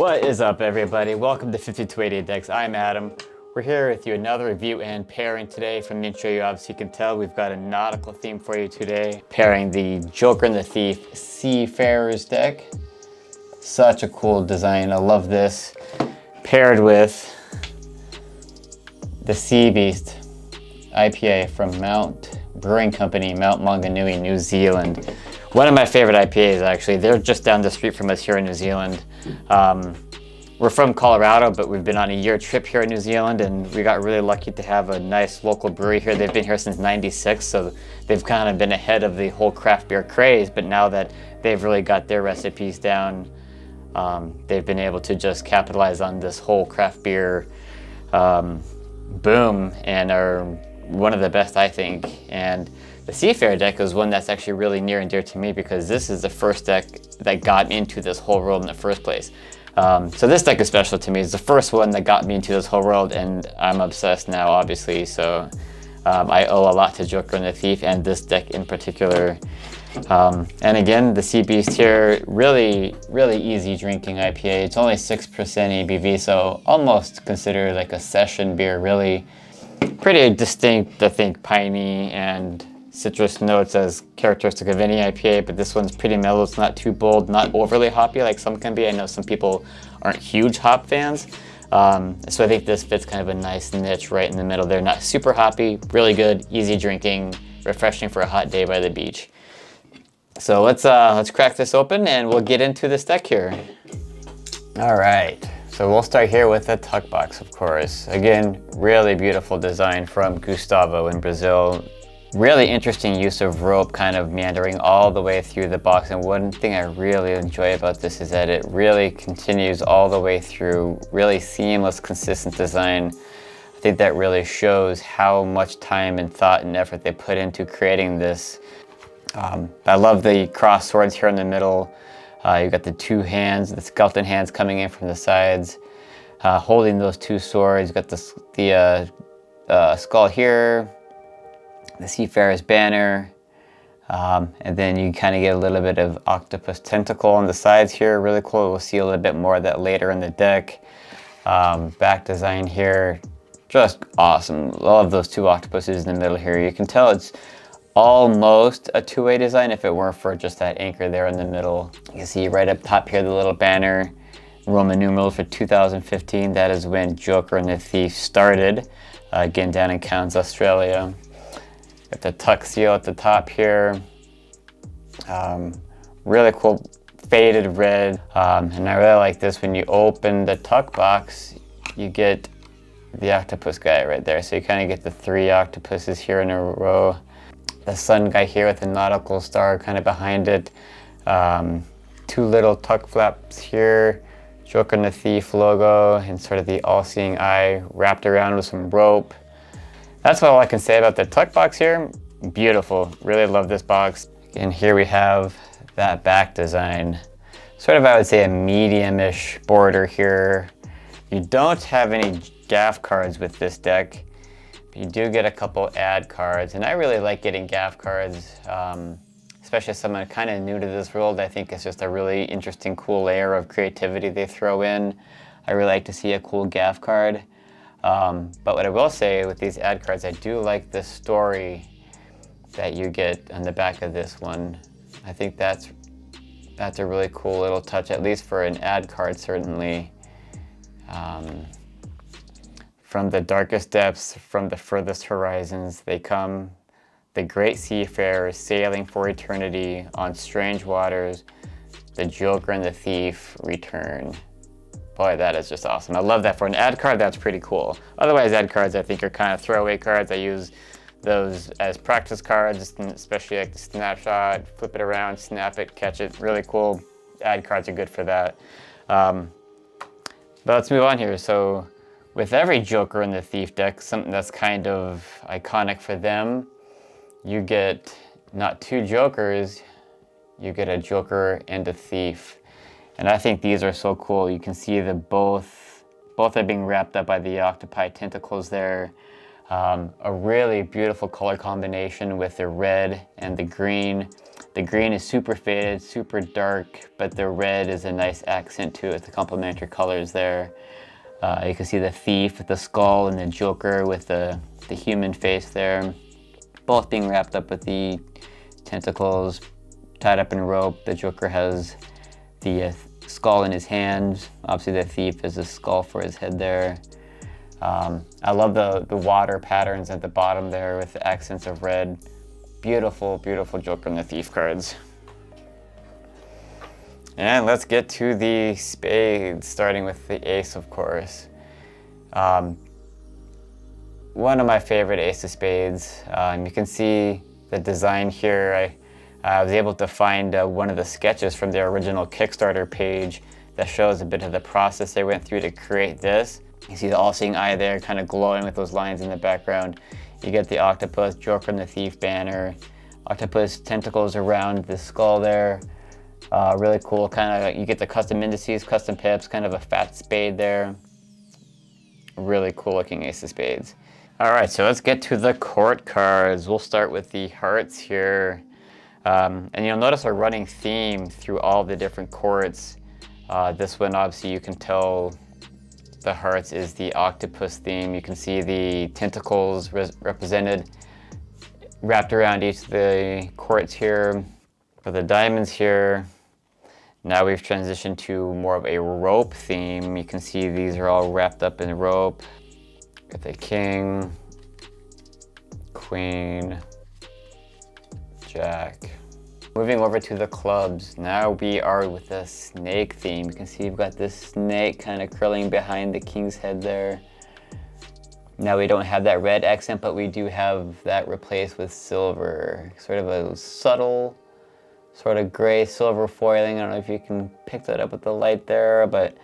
What is up, everybody? Welcome to 5288 Decks. I'm Adam. We're here with you another review and pairing today. From the intro, you obviously can tell we've got a nautical theme for you today. Pairing the Joker and the Thief Seafarers deck. Such a cool design. I love this. Paired with the SeaBeast IPA from Mount Brewing Company, Mount Maunganui, New Zealand. One of my favorite IPAs, actually. They're just down the street from us here in New Zealand. We're from Colorado, but we've been on a year trip here in New Zealand, and we got really lucky to have a nice local brewery here. They've been here since '96, so they've kind of been ahead of the whole craft beer craze, but now that they've really got their recipes down, they've been able to just capitalize on this whole craft beer boom, and are one of the best, I think. And the Seafarer deck is one that's actually really near and dear to me because this is the first deck that got me into this whole world in the first place. So this deck is special to me. It's the first one that got me into this whole world, and I'm obsessed now, obviously. So I owe a lot to Joker and the Thief and this deck in particular. And again, the SeaBeast here, really easy drinking IPA. It's only 6% ABV, so almost considered like a session beer. Really pretty distinct, I think, piney and citrus notes as characteristic of any IPA, but this one's pretty mellow. It's not too bold, not overly hoppy like some can be. I know some people aren't huge hop fans. So I think this fits kind of a nice niche right in the middle. They're not super hoppy, really good, easy drinking, refreshing for a hot day by the beach. So let's crack this open and we'll get into this deck here. All right, so we'll start here with the tuck box, of course. Again, really beautiful design from Gustavo in Brazil. Really interesting use of rope kind of meandering all the way through the box, and one thing I really enjoy about this is that it really continues all the way through. Really seamless, consistent design. I think that really shows how much time and thought and effort they put into creating this. I love the cross swords here in the middle. You've got the two hands, the skeleton hands coming in from the sides, holding those two swords. You've got the skull here, the Seafarers banner, and then you kind of get a little bit of octopus tentacle on the sides here. Really cool. We'll see a little bit more of that later in the deck. Back design here, just awesome. Love those two octopuses in the middle here. You can tell it's almost a two-way design if it weren't for just that anchor there in the middle. You can see right up top here the little banner, Roman numerals for 2015. That is when Joker and the Thief started, again down in Cairns, Australia. Got the tuck seal at the top here. Really cool faded red. And I really like this. When you open the tuck box, you get the octopus guy right there. So you kind of get the three octopuses here in a row. The sun guy here with the nautical star kind of behind it. Two little tuck flaps here. Joker and the Thief logo and sort of the all-seeing eye wrapped around with some rope. That's all I can say about the tuck box here. Beautiful, really love this box. And here we have that back design. Sort of, I would say, a medium-ish border here. You don't have any gaff cards with this deck, but you do get a couple ad cards. And I really like getting gaff cards, especially as someone kind of new to this world. I think it's just a really interesting, cool layer of creativity they throw in. I really like to see a cool gaff card. But what I will say with these ad cards, I do like the story that you get on the back of this one. I think that's a really cool little touch, at least for an ad card, certainly. From the darkest depths, from the furthest horizons, they come, the great seafarers sailing for eternity on strange waters. The Joker and the Thief return. Boy, that is just awesome. I love that. For an ad card, that's pretty cool. Otherwise, ad cards I think are kind of throwaway cards. I use those as practice cards, especially like the snapshot, flip it around, snap it, catch it. Really cool. Ad cards are good for that. But let's move on here. So with every Joker and the Thief deck, something that's kind of iconic for them, you get not two Jokers, you get a Joker and a Thief. And I think these are so cool. You can see that both are being wrapped up by the octopi tentacles there. A really beautiful color combination with the red and the green. The green is super faded, super dark, but the red is a nice accent to it, the complementary colors there. You can see the thief with the skull and the Joker with the human face there, both being wrapped up with the tentacles, tied up in rope. The Joker has the skull in his hand. Obviously the thief has a skull for his head there. I love the water patterns at the bottom there with the accents of red. Beautiful, beautiful Joker and the Thief cards. And let's get to the spades, starting with the ace, of course. One of my favorite ace of spades. You can see the design here. I was able to find one of the sketches from the original Kickstarter page that shows a bit of the process they went through to create this. You see the all-seeing eye there kind of glowing with those lines in the background. You get the octopus, Joker and the Thief banner, octopus tentacles around the skull there. Really cool, kind of, you get the custom indices, custom pips, kind of a fat spade there. Really cool looking ace of spades. All right, so let's get to the court cards. We'll start with the hearts here. And you'll notice a running theme through all the different courts. This one, obviously, you can tell the hearts is the octopus theme. You can see the tentacles represented, wrapped around each of the courts here. For the diamonds here, now we've transitioned to more of a rope theme. You can see these are all wrapped up in rope. Got the king, queen, jack. Moving over to the clubs, now we are with the snake theme. You can see you've got this snake kind of curling behind the king's head there. Now we don't have that red accent, but we do have that replaced with silver. Sort of a subtle, sort of gray silver foiling. I don't know if you can pick that up with the light there, but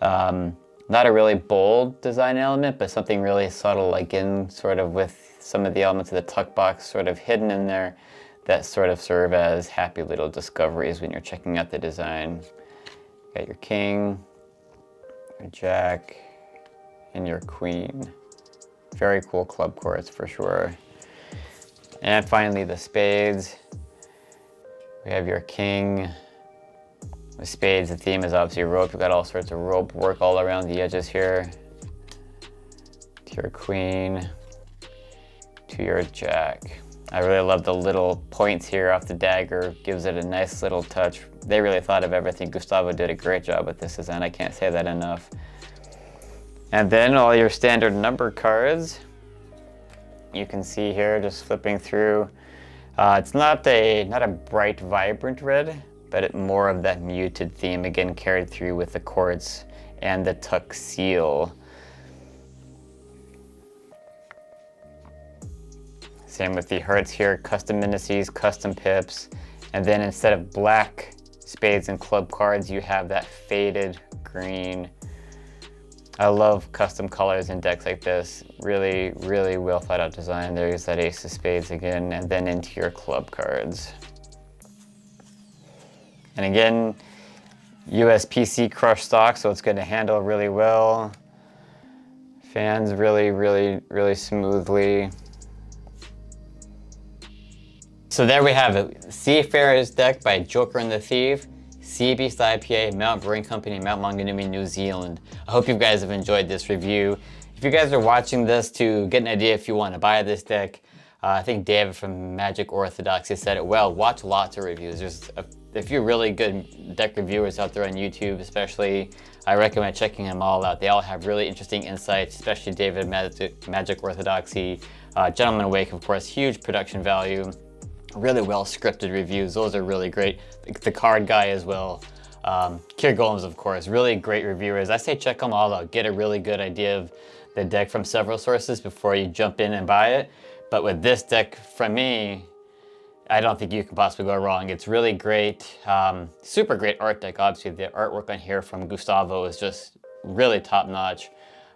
not a really bold design element, but something really subtle, like in sort of with some of the elements of the tuck box sort of hidden in there, that sort of serve as happy little discoveries when you're checking out the design. Got your king, your jack, and your queen. Very cool club courts for sure. And finally the spades. We have your king. With spades, the theme is obviously rope. You've got all sorts of rope work all around the edges here. To your queen, to your jack. I really love the little points here off the dagger. Gives it a nice little touch. They really thought of everything. Gustavo did a great job with this design. I can't say that enough. And then all your standard number cards. You can see here, just flipping through. It's not a bright, vibrant red, but more of that muted theme, again carried through with the quartz and the tuck seal. Same with the hearts here, custom indices, custom pips, and then instead of black spades and club cards, you have that faded green. I love custom colors in decks like this. Really, really well thought out design. There's that ace of spades again, and then into your club cards. And again, USPC crushed stock, so it's going to handle really well. Fans really, really, really smoothly. So there we have it. Seafarers deck by Joker and the Thief. SeaBeast IPA, Mount Brewing Company, Mount Maunganui, New Zealand. I hope you guys have enjoyed this review. If you guys are watching this to get an idea if you want to buy this deck, I think David from Magic Orthodoxy said it well. Watch lots of reviews. There's a few really good deck reviewers out there on YouTube, especially. I recommend checking them all out. They all have really interesting insights, especially David Magic Orthodoxy. Gentleman Wake, of course, huge production value. Really well scripted reviews. Those are really great. The card guy as well. Kier Golems, of course, really great reviewers. I say check them all out. Get a really good idea of the deck from several sources before you jump in and buy it. But with this deck from me, I don't think you can possibly go wrong. It's really great. Super great art deck. Obviously, the artwork on here from Gustavo is just really top notch.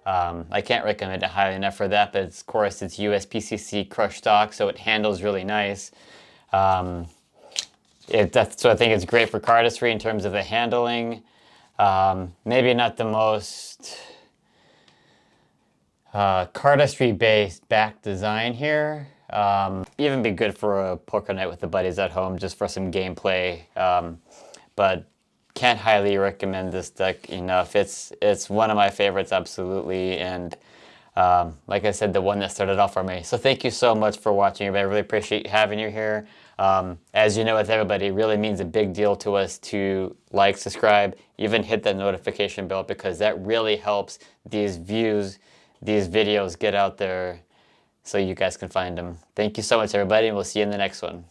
I can't recommend it highly enough for that, but of course it's USPCC crushed stock, so it handles really nice. So I think it's great for cardistry in terms of the handling. Maybe not the most cardistry-based back design here. Even be good for a poker night with the buddies at home, just for some gameplay. But can't highly recommend this deck enough. It's one of my favorites, absolutely, and like I said, the one that started off for me. So thank you so much for watching, everybody. I really appreciate having you here. As you know, with everybody, it really means a big deal to us to like, subscribe, even hit that notification bell, because that really helps these videos get out there so you guys can find them. Thank you so much, everybody, and we'll see you in the next one.